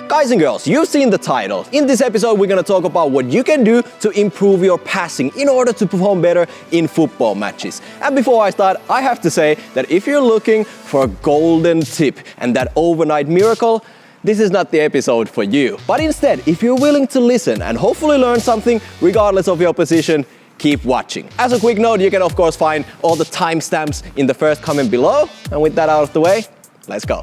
Guys and girls, you've seen the title. In this episode, we're gonna talk about what you can do to improve your passing in order to perform better in football matches. And before I start, I have to say that if you're looking for a golden tip and that overnight miracle, this is not the episode for you. But instead, if you're willing to listen and hopefully learn something regardless of your position, keep watching. As a quick note, you can of course find all the timestamps in the first comment below. And with that out of the way, let's go.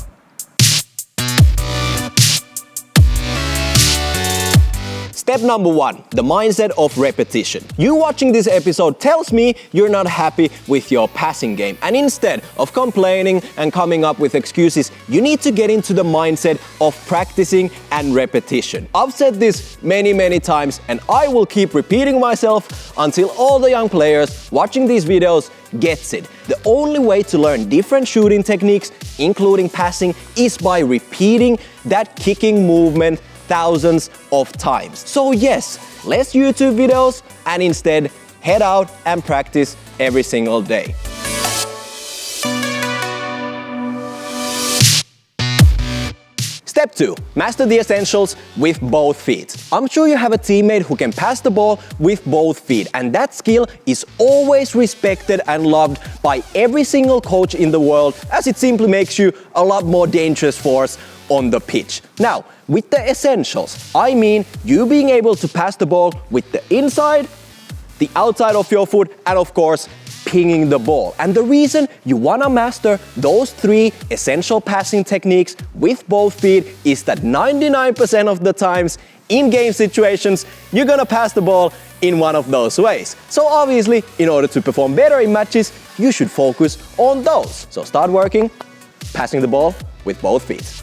Step number 1, the mindset of repetition. You watching this episode tells me you're not happy with your passing game, and instead of complaining and coming up with excuses, you need to get into the mindset of practicing and repetition. I've said this many times, and I will keep repeating myself until all the young players watching these videos gets it. The only way to learn different shooting techniques, including passing, is by repeating that kicking movement thousands of times. So yes, less YouTube videos and instead head out and practice every single day. Step 2, master the essentials with both feet. I'm sure you have a teammate who can pass the ball with both feet, and that skill is always respected and loved by every single coach in the world, as it simply makes you a lot more dangerous force on the pitch. Now, with the essentials, I mean you being able to pass the ball with the inside, the outside of your foot, and of course, pinging the ball. And the reason you wanna master those 3 essential passing techniques with both feet is that 99% of the times in game situations, you're gonna pass the ball in one of those ways. So obviously, in order to perform better in matches, you should focus on those. So start working, passing the ball with both feet.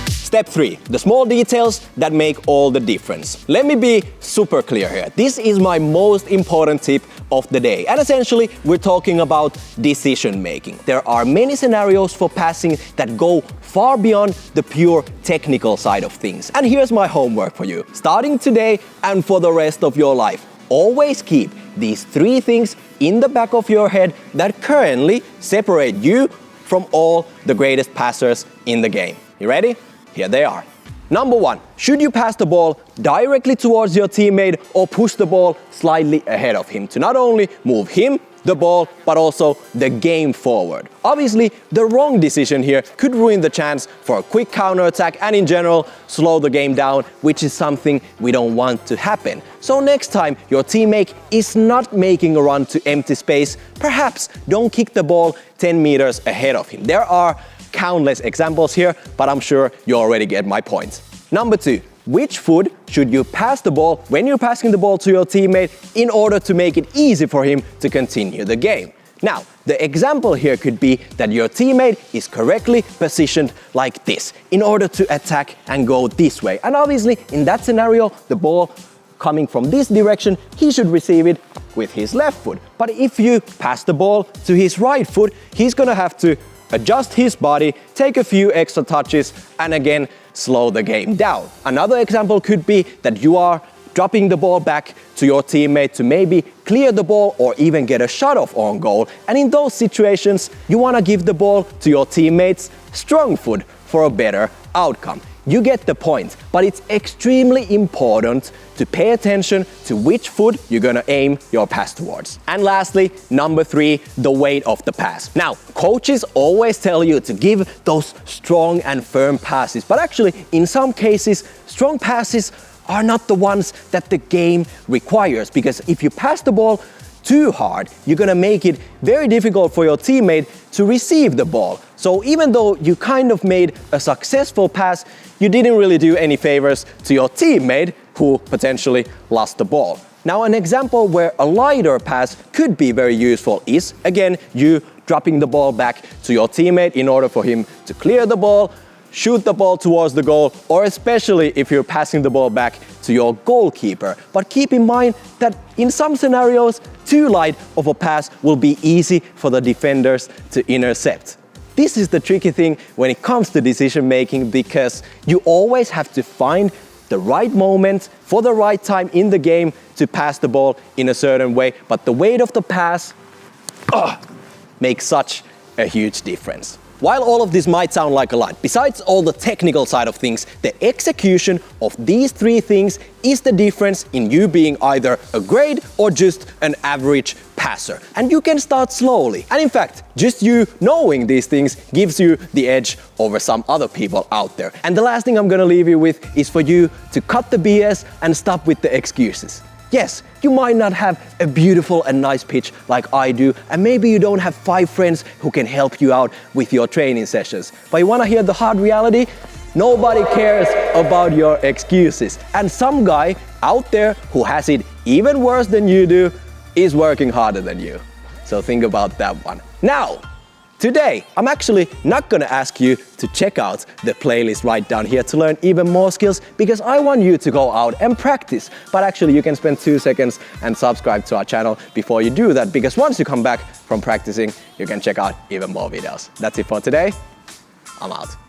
Step 3, the small details that make all the difference. Let me be super clear here. This is my most important tip of the day. And essentially, we're talking about decision making. There are many scenarios for passing that go far beyond the pure technical side of things. And here's my homework for you. Starting today and for the rest of your life, always keep these 3 things in the back of your head that currently separate you from all the greatest passers in the game. You ready? Here they are. Number 1, should you pass the ball directly towards your teammate or push the ball slightly ahead of him to not only move him, the ball, but also the game forward? Obviously, the wrong decision here could ruin the chance for a quick counterattack and in general, slow the game down, which is something we don't want to happen. So next time your teammate is not making a run to empty space, perhaps don't kick the ball 10 meters ahead of him. There are countless examples here, but I'm sure you already get my point. Number 2, which foot should you pass the ball when you're passing the ball to your teammate in order to make it easy for him to continue the game? Now, the example here could be that your teammate is correctly positioned like this in order to attack and go this way. And obviously, in that scenario, the ball coming from this direction, he should receive it with his left foot. But if you pass the ball to his right foot, he's gonna have to adjust his body, take a few extra touches, and again, slow the game down. Another example could be that you are dropping the ball back to your teammate to maybe clear the ball or even get a shot off on goal. And in those situations, you want to give the ball to your teammate's strong foot for a better outcome. You get the point, but it's extremely important to pay attention to which foot you're gonna aim your pass towards. And lastly, number 3, the weight of the pass. Now, coaches always tell you to give those strong and firm passes, but actually, in some cases, strong passes are not the ones that the game requires, because if you pass the ball too hard, you're gonna make it very difficult for your teammate to receive the ball. So even though you kind of made a successful pass, you didn't really do any favors to your teammate who potentially lost the ball. Now, an example where a lighter pass could be very useful is, again, you dropping the ball back to your teammate in order for him to clear the ball, shoot the ball towards the goal, or especially if you're passing the ball back to your goalkeeper. But keep in mind that in some scenarios, too light of a pass will be easy for the defenders to intercept. This is the tricky thing when it comes to decision making, because you always have to find the right moment for the right time in the game to pass the ball in a certain way. But the weight of the pass makes such a huge difference. while all of this might sound like a lot, besides all the technical side of things, the execution of these 3 things is the difference in you being either a great or just an average passer. And you can start slowly. And in fact, just you knowing these things gives you the edge over some other people out there. And the last thing I'm gonna leave you with is for you to cut the BS and stop with the excuses. Yes, you might not have a beautiful and nice pitch like I do, and maybe you don't have 5 friends who can help you out with your training sessions. But you wanna hear the hard reality? Nobody cares about your excuses. And some guy out there who has it even worse than you do is working harder than you. So think about that one. Now, today, I'm actually not gonna ask you to check out the playlist right down here to learn even more skills, because I want you to go out and practice. But actually, you can spend 2 seconds and subscribe to our channel before you do that, because once you come back from practicing, you can check out even more videos. That's it for today. I'm out.